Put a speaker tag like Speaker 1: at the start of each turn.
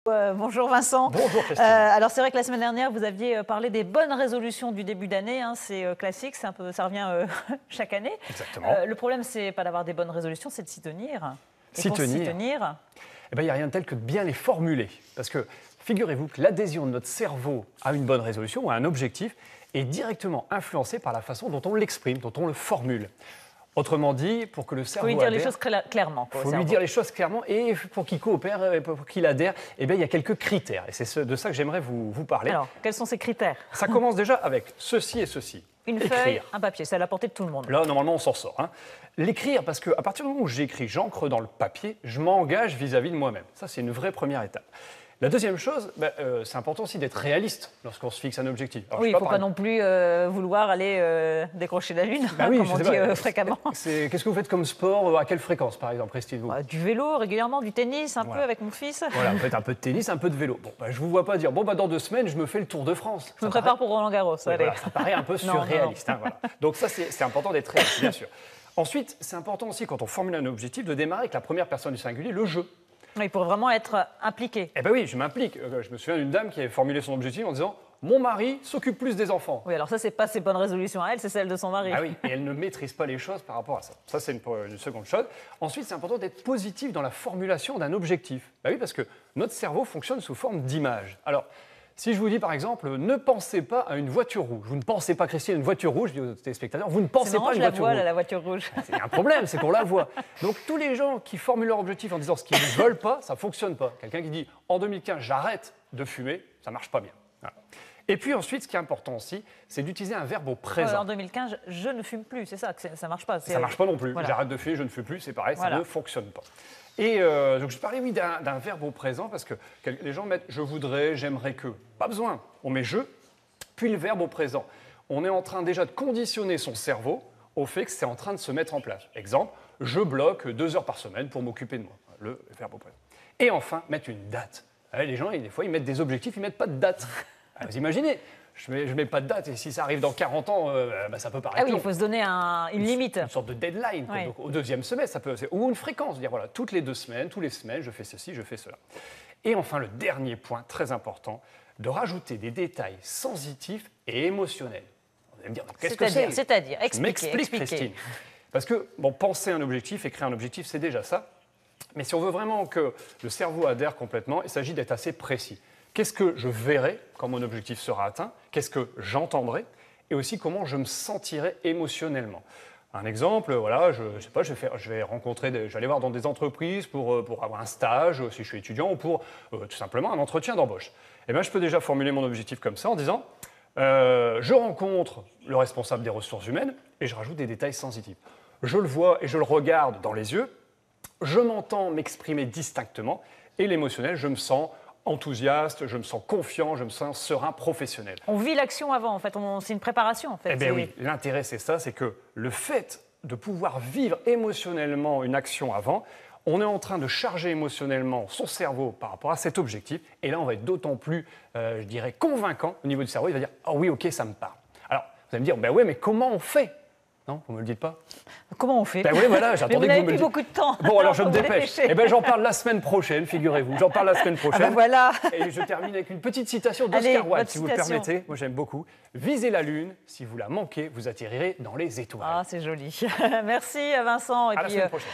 Speaker 1: Bonjour Vincent.
Speaker 2: Bonjour Christine.
Speaker 1: Alors c'est vrai que la semaine dernière, vous aviez parlé des bonnes résolutions du début d'année. Hein, c'est classique, c'est un peu, ça revient chaque année.
Speaker 2: Exactement.
Speaker 1: Le problème, c'est pas d'avoir des bonnes résolutions, c'est de s'y tenir. Et
Speaker 2: S'y
Speaker 1: pour s'y
Speaker 2: tenir.
Speaker 1: tenir,
Speaker 2: Eh ben, il n'y a rien de tel que de bien les formuler. Parce que figurez-vous que l'adhésion de notre cerveau à une bonne résolution ou à un objectif est directement influencée par la façon dont on l'exprime, dont on le formule. Autrement dit, pour que le
Speaker 1: il faut
Speaker 2: cerveau
Speaker 1: lui dire les
Speaker 2: adhère,
Speaker 1: choses clairement.
Speaker 2: il faut lui dire les choses clairement et pour qu'il coopère, et pour qu'il adhère, eh bien, il y a quelques critères. Et c'est de ça que j'aimerais vous parler.
Speaker 1: Alors, quels sont ces critères?
Speaker 2: Ça commence déjà avec ceci et ceci.
Speaker 1: Une
Speaker 2: Écrire.
Speaker 1: feuille, un papier, c'est à la portée de tout le monde.
Speaker 2: Là, normalement, on s'en sort. Hein. L'écrire, parce qu'à partir du moment où j'écris, j'encre dans le papier, je m'engage vis-à-vis de moi-même. Ça, c'est une vraie première étape. La deuxième chose, c'est important aussi d'être réaliste lorsqu'on se fixe un objectif. Alors,
Speaker 1: Oui, il ne faut pas non plus vouloir aller décrocher la lune,
Speaker 2: Bah oui,
Speaker 1: comme on
Speaker 2: je
Speaker 1: dit
Speaker 2: sais pas.
Speaker 1: fréquemment.
Speaker 2: Qu'est-ce que vous faites comme sport? À quelle fréquence, par exemple, Christine, vous?
Speaker 1: Du vélo régulièrement, du tennis un peu
Speaker 2: Voilà.
Speaker 1: avec mon fils.
Speaker 2: Voilà, vous faites un peu de tennis, un peu de vélo. Bon, je ne vous vois pas dire, dans 2 semaines, je me fais le Tour de France.
Speaker 1: Je me prépare pour Roland Garros.
Speaker 2: Oui,
Speaker 1: Allez.
Speaker 2: voilà, ça paraît un peu surréaliste. Hein, voilà. Donc ça, c'est important d'être réaliste, bien sûr. Ensuite, c'est important aussi, quand on formule un objectif, de démarrer avec la première personne du singulier, le je.
Speaker 1: Il faut vraiment être impliqué.
Speaker 2: Eh bien oui, je m'implique. Je me souviens d'une dame qui avait formulé son objectif en disant « Mon mari s'occupe plus des enfants ».
Speaker 1: Oui, alors ça, c'est pas ses bonnes résolutions à elle, c'est celle de son mari.
Speaker 2: Ah oui, et elle ne maîtrise pas les choses par rapport à ça. Ça, c'est une seconde chose. Ensuite, c'est important d'être positif dans la formulation d'un objectif. Bah oui, parce que notre cerveau fonctionne sous forme d'image. Alors, si je vous dis par exemple, ne pensez pas à une voiture rouge. Vous ne pensez pas, Christine, à une voiture rouge, je dis aux téléspectateurs, vous ne pensez pas à une
Speaker 1: je la
Speaker 2: voiture
Speaker 1: vois,
Speaker 2: rouge.
Speaker 1: là, la voiture rouge.
Speaker 2: C'est un problème, c'est qu'on la voit. Donc tous les gens qui formulent leur objectif en disant ce qu'ils ne veulent pas, ça ne fonctionne pas. Quelqu'un qui dit en 2015 j'arrête de fumer, ça ne marche pas bien. Voilà. Et puis ensuite, ce qui est important aussi, c'est d'utiliser un verbe au présent.
Speaker 1: En 2015, je ne fume plus, c'est ça, ça marche pas.
Speaker 2: Ça ne marche pas non plus.
Speaker 1: Voilà.
Speaker 2: J'arrête de fumer, je ne fume plus, c'est pareil,
Speaker 1: Voilà.
Speaker 2: ça ne fonctionne pas. Et donc je parlais, oui, d'un verbe au présent, parce que les gens mettent je voudrais, j'aimerais que. Pas besoin. On met je, puis le verbe au présent. On est en train déjà de conditionner son cerveau au fait que c'est en train de se mettre en place. Exemple, je bloque 2 heures par semaine pour m'occuper de moi. Le verbe au présent. Et enfin, mettre une date. Les gens, des fois, ils mettent des objectifs, ils ne mettent pas de date. Vous imaginez, je mets pas de date et si ça arrive dans 40 ans, ça peut paraître
Speaker 1: Ah oui,
Speaker 2: long.
Speaker 1: il faut se donner une limite.
Speaker 2: Une sorte de deadline.
Speaker 1: Oui.
Speaker 2: Donc, au 2e semestre, ça peut, ou une fréquence. Dire voilà, toutes les 2 semaines, tous les semaines, je fais ceci, je fais cela. Et enfin, le dernier point très important, de rajouter des détails sensitifs et émotionnels. Vous allez me dire, qu'est-ce que c'est?
Speaker 1: C'est-à-dire,
Speaker 2: Je m'explique, Christine. Parce que, penser un objectif et créer un objectif, c'est déjà ça. Mais si on veut vraiment que le cerveau adhère complètement, il s'agit d'être assez précis. Qu'est-ce que je verrai quand mon objectif sera atteint? Qu'est-ce que j'entendrai? Et aussi comment je me sentirai émotionnellement. Un exemple, voilà, je sais pas, je vais aller voir dans des entreprises pour avoir un stage, si je suis étudiant, ou pour tout simplement un entretien d'embauche. Eh bien, je peux déjà formuler mon objectif comme ça en disant je rencontre le responsable des ressources humaines et je rajoute des détails sensitifs. Je le vois et je le regarde dans les yeux, je m'entends m'exprimer distinctement et l'émotionnel, je me sens enthousiaste, je me sens confiant, je me sens serein, professionnel.
Speaker 1: On vit l'action avant, en fait, c'est une préparation, en fait.
Speaker 2: Eh bien oui, l'intérêt c'est ça, c'est que le fait de pouvoir vivre émotionnellement une action avant, on est en train de charger émotionnellement son cerveau par rapport à cet objectif, et là on va être d'autant plus, je dirais, convaincant au niveau du cerveau, il va dire « Ah oui, ok, ça me parle ». Alors, vous allez me dire « Ben oui, mais comment on fait ?» Non, vous ne me le dites pas?
Speaker 1: Comment on fait?
Speaker 2: Ben oui, voilà, j'attendais que vous me le
Speaker 1: plus
Speaker 2: dites.
Speaker 1: beaucoup de temps.
Speaker 2: Bon, alors je me
Speaker 1: Faut vous
Speaker 2: dépêche.
Speaker 1: dépêcher.
Speaker 2: Eh bien, j'en parle la semaine prochaine, figurez-vous. J'en parle la semaine prochaine.
Speaker 1: Ah ben voilà.
Speaker 2: Et je termine avec une petite citation
Speaker 1: Allez,
Speaker 2: d'Oscar Wilde,
Speaker 1: votre
Speaker 2: si vous le
Speaker 1: citation.
Speaker 2: permettez. Moi, j'aime beaucoup. Visez la lune, si vous la manquez, vous atterrirez dans les étoiles.
Speaker 1: Ah, c'est joli. Merci Vincent. Et
Speaker 2: À la
Speaker 1: puis,
Speaker 2: semaine prochaine.